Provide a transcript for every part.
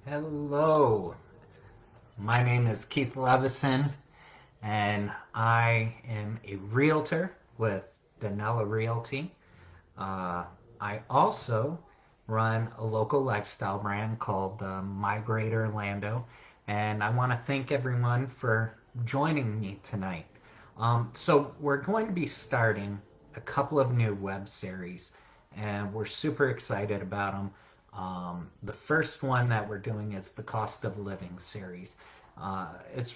Hello, my name is Keith Leveson, and I am a realtor with Danella Realty. Uh, I also run a local lifestyle brand called Migrate Orlando, and I want to thank everyone for joining me tonight. So, we're going to be starting a couple of new web series, and we're super excited about them. The first one that we're doing is the cost of living series. It's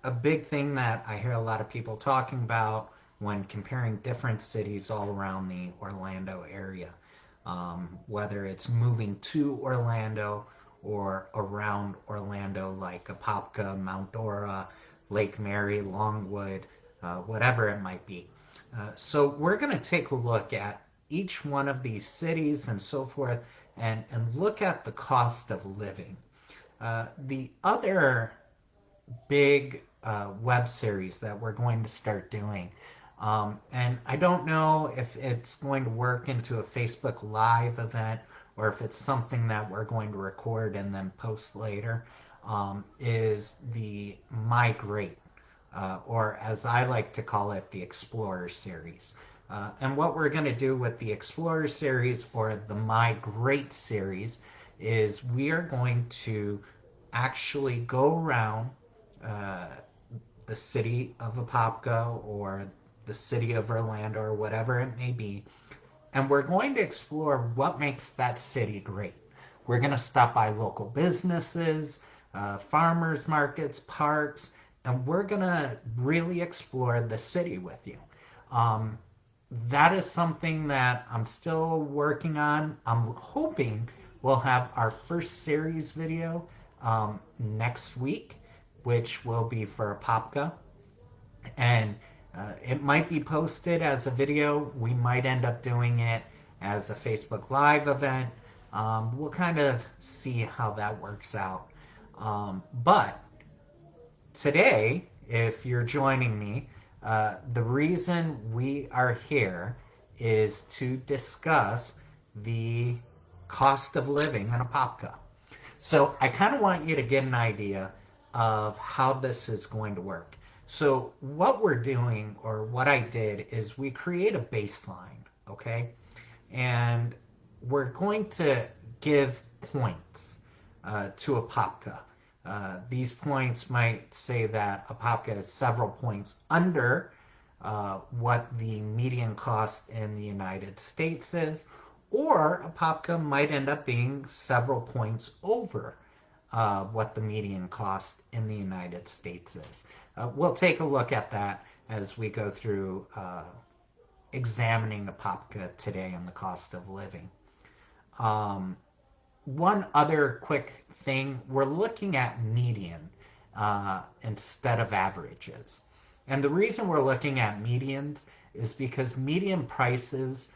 a big thing that I hear a lot of people talking about when comparing different cities all around the Orlando area, whether it's moving to Orlando or around Orlando, like Apopka, Mount Dora, Lake Mary, Longwood, whatever it might be. So we're going to take a look at each one of these cities and so forth and look at the cost of living. The other big web series that we're going to start doing. And I don't know if it's going to work into a Facebook Live event or if it's something that we're going to record and then post later, is the Migrate, or as I like to call it, the Explorer series. And what we're going to do with the Explorer series or the Migrate series is we are going to actually go around uh, the city of Apopka or the city of Orlando or whatever it may be, and we're going to explore what makes that city great. We're going to stop by local businesses, farmers markets, parks, and we're going to really explore the city with you. Um, that is something that I'm still working on. I'm hoping we'll have our first series video next week, which will be for Apopka. And it might be posted as a video. We might end up doing it as a Facebook Live event. We'll kind of see how that works out. But today, if you're joining me, the reason we are here is to discuss the cost of living in Apopka. So I kind of want you to get an idea of how this is going to work. So what we're doing, or what I did, is we create a baseline, okay? And we're going to give points to Apopka. These points might say that Apopka is several points under what the median cost in the United States is, or Apopka might end up being several points over what the median cost in the United States is. We'll take a look at that as we go through examining Apopka today and the cost of living. Um, One other quick thing, we're looking at median instead of averages. And the reason we're looking at medians is because median prices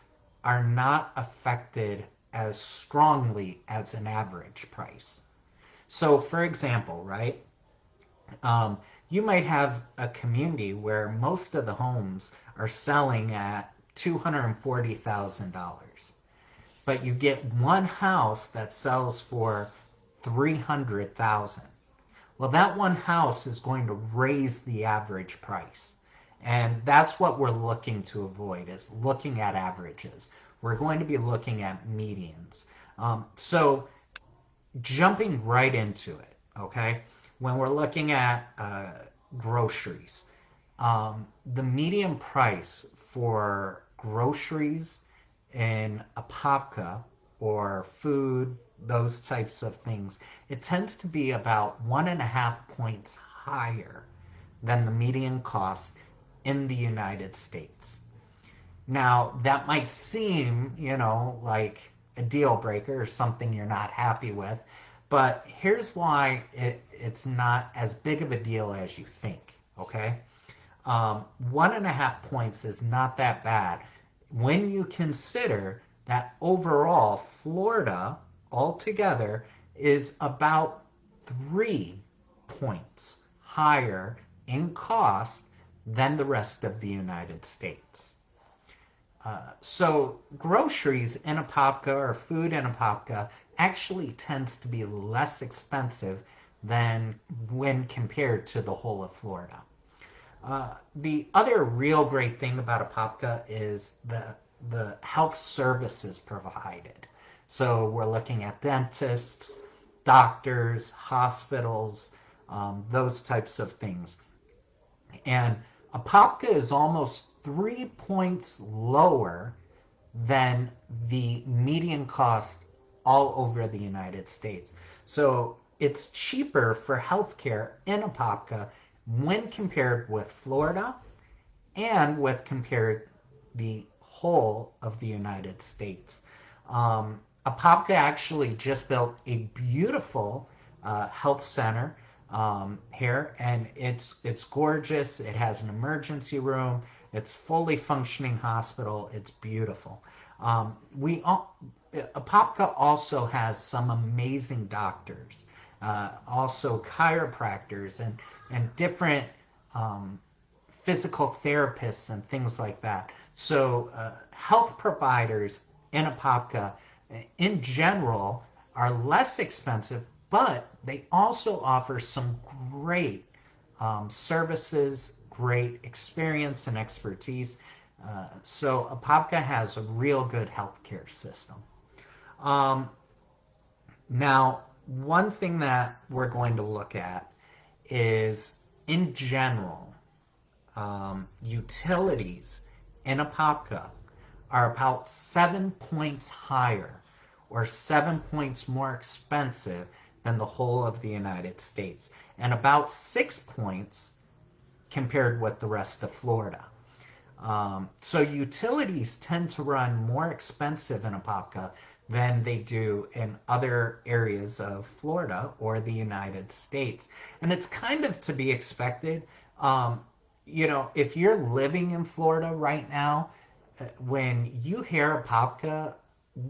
are not affected as strongly as an average price. So, for example, right, um, you might have a community where most of the homes are selling at $240,000, but you get one house that sells for 300,000. Well, that one house is going to raise the average price. And that's what we're looking to avoid, is looking at averages. We're going to be looking at medians. So jumping right into it, okay? When we're looking at groceries, the median price for groceries in Apopka or food, those types of things, it tends to be about 1.5 points higher than the median cost in the United States. Now, that might seem, like a deal breaker or something you're not happy with, but here's why it's not as big of a deal as you think, okay? 1.5 points is not that bad when you consider that overall Florida altogether is about 3 points higher in cost than the rest of the United States. So groceries in Apopka or food in Apopka actually tends to be less expensive than when compared to the whole of Florida. The other real great thing about Apopka is the health services provided. So we're looking at dentists, doctors, hospitals, those types of things. And Apopka is almost 3 points lower than the median cost all over the United States. So it's cheaper for healthcare in Apopka when compared with Florida and with compared the whole of the United States. Apopka actually just built a beautiful health center here, and it's gorgeous. It has an emergency room. It's fully functioning hospital. It's beautiful. We Apopka also has some amazing doctors, also chiropractors and different physical therapists and things like that. So health providers in Apopka, in general, are less expensive, but they also offer some great services, great experience and expertise. So Apopka has a real good healthcare system. Um, Now, one thing that we're going to look at is, in general, utilities in Apopka are about 7 points higher or 7 points more expensive than the whole of the United States, and about 6 points compared with the rest of Florida. So utilities tend to run more expensive in Apopka than they do in other areas of Florida or the United States. And it's kind of to be expected. Um, if you're living in Florida right now, when you hear Apopka,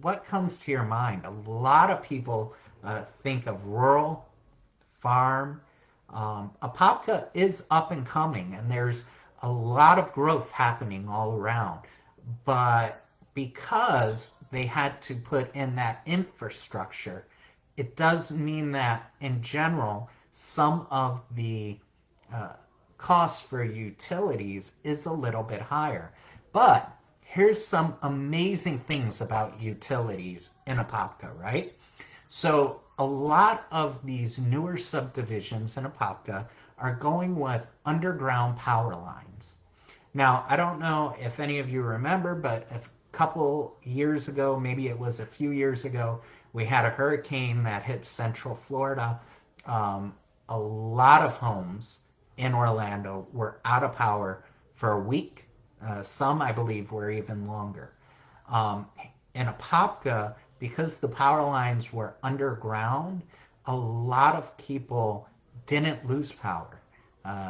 what comes to your mind? A lot of people think of rural, farm. Apopka is up and coming, and there's a lot of growth happening all around. But because they had to put in that infrastructure, it does mean that in general, some of the uh, cost for utilities is a little bit higher. But here's some amazing things about utilities in Apopka, right? So a lot of these newer subdivisions in Apopka are going with underground power lines. Now, I don't know if any of you remember, but a couple years ago, maybe it was a few years ago, we had a hurricane that hit Central Florida. A lot of homes in Orlando were out of power for a week. Some, I believe, were even longer. Um, in Apopka, because the power lines were underground, a lot of people didn't lose power.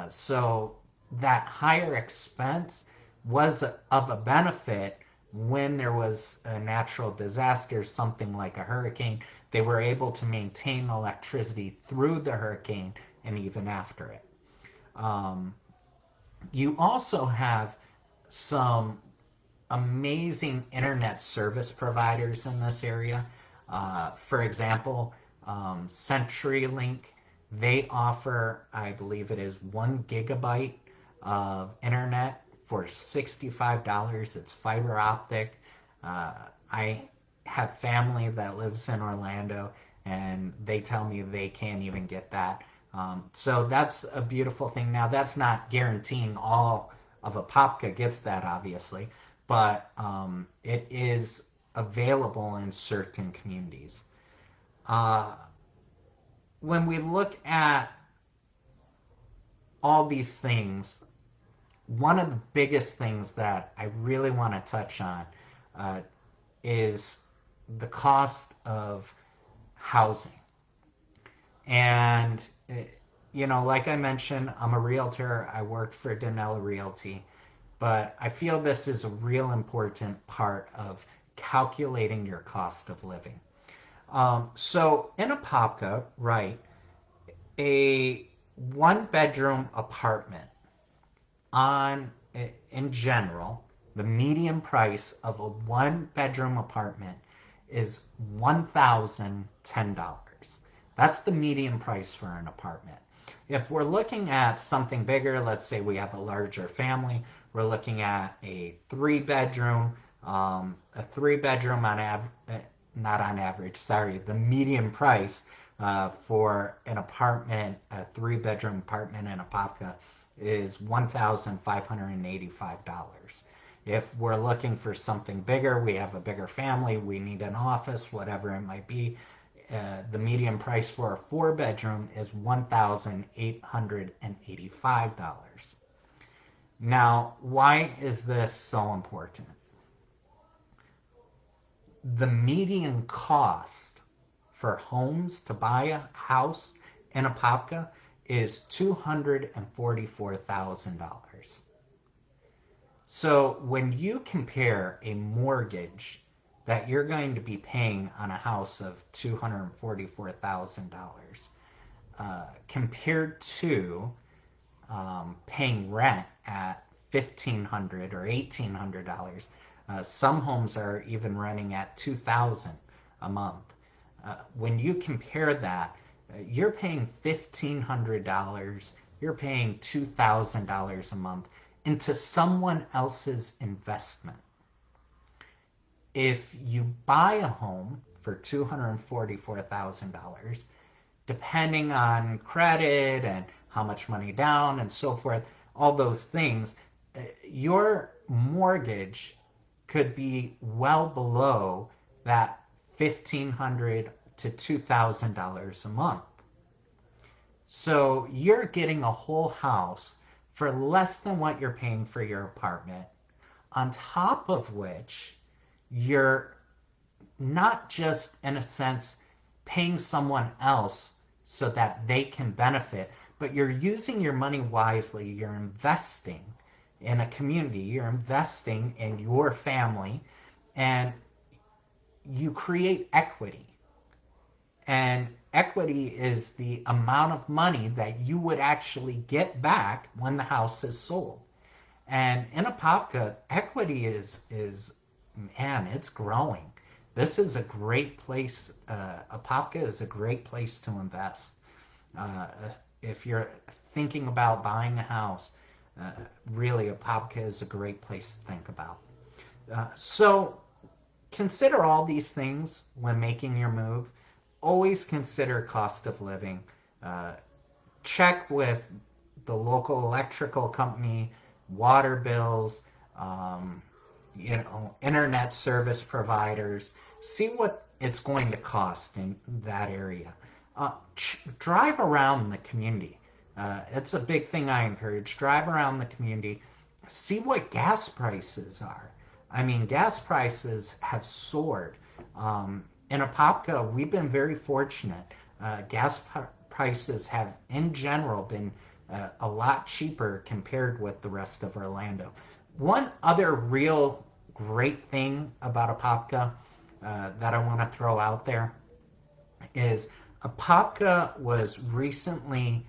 So that higher expense was of a benefit when there was a natural disaster, something like a hurricane. They were able to maintain electricity through the hurricane and even after it. Um, you also have some amazing internet service providers in this area. For example, CenturyLink, they offer, I believe it is 1 gigabyte of internet for $65. It's fiber optic. I have family that lives in Orlando, and they tell me they can't even get that. So that's a beautiful thing. Now, that's not guaranteeing all of Apopka gets that, obviously, but it is available in certain communities. Uh, when we look at all these things, one of the biggest things that I really want to touch on uh, is the cost of housing. And, like I mentioned, I'm a realtor. I work for Danella Realty. But I feel this is a real important part of calculating your cost of living. So in Apopka, right, a one bedroom apartment on in general, The median price of a one-bedroom apartment is $1,010. That's the median price for an apartment. If we're looking at something bigger, let's say we have a larger family, we're looking at a three bedroom on average, not on average, sorry, the median price for an apartment, a three-bedroom apartment in Apopka is $1,585. If we're looking for something bigger, we have a bigger family, we need an office, whatever it might be, the median price for a four-bedroom is $1,885. Now, why is this so important? The median cost for homes to buy a house in Apopka is $244,000. So when you compare a mortgage that you're going to be paying on a house of $244,000 compared to paying rent at $1,500 or $1,800, some homes are even running at $2,000 a month. When you compare that, you're paying $1,500, you're paying $2,000 a month into someone else's investment. If you buy a home for $244,000, depending on credit and how much money down and so forth, all those things, your mortgage could be well below that $1,500 to $2,000 a month. So you're getting a whole house for less than what you're paying for your apartment, on top of which you're not just, in a sense, paying someone else so that they can benefit, but you're using your money wisely. You're investing in a community, you're investing in your family, and you create equity. And equity is the amount of money that you would actually get back when the house is sold. And in Apopka, equity is man, it's growing. This is a great place. Apopka is a great place to invest. If you're thinking about buying a house, really, Apopka is a great place to think about. So consider all these things when making your move. Always consider cost of living. Check with the local electrical company, water bills, internet service providers. See what it's going to cost in that area. Drive around the community. It's a big thing I encourage. Drive around the community. See what gas prices are. I mean, gas prices have soared. In Apopka, we've been very fortunate. Gas prices have, in general, been a lot cheaper compared with the rest of Orlando. One other real great thing about Apopka that I want to throw out there is Apopka was recently,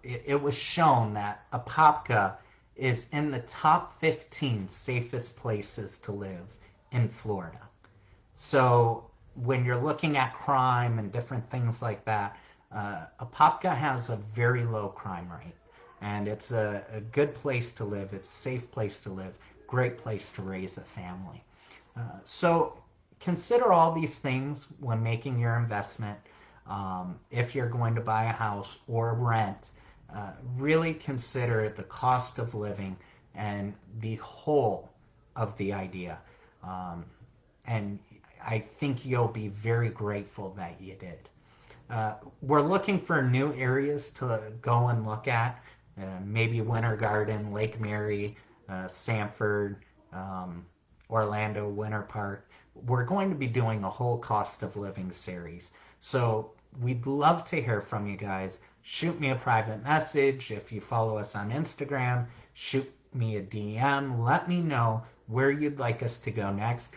it was shown that Apopka is in the top 15 safest places to live in Florida. So when you're looking at crime and different things like that, Apopka has a very low crime rate. And it's a good place to live. It's a safe place to live. Great place to raise a family. So consider all these things when making your investment. If you're going to buy a house or rent, really consider the cost of living and the whole of the idea. And I think you'll be very grateful that you did. We're looking for new areas to go and look at. Maybe Winter Garden, Lake Mary, Sanford, Orlando, Winter Park. We're going to be doing a whole cost of living series. So we'd love to hear from you guys. Shoot me a private message. If you follow us on Instagram, shoot me a DM. Let me know where you'd like us to go next.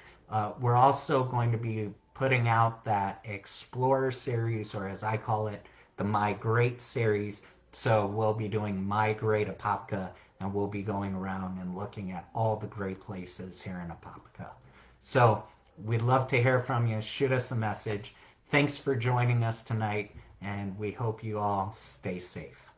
We're also going to be putting out that Explorer series, or as I call it, the Migrate series. So we'll be doing Migrate Apopka and we'll be going around and looking at all the great places here in Apopka. So we'd love to hear from you. Shoot us a message. Thanks for joining us tonight, and we hope you all stay safe.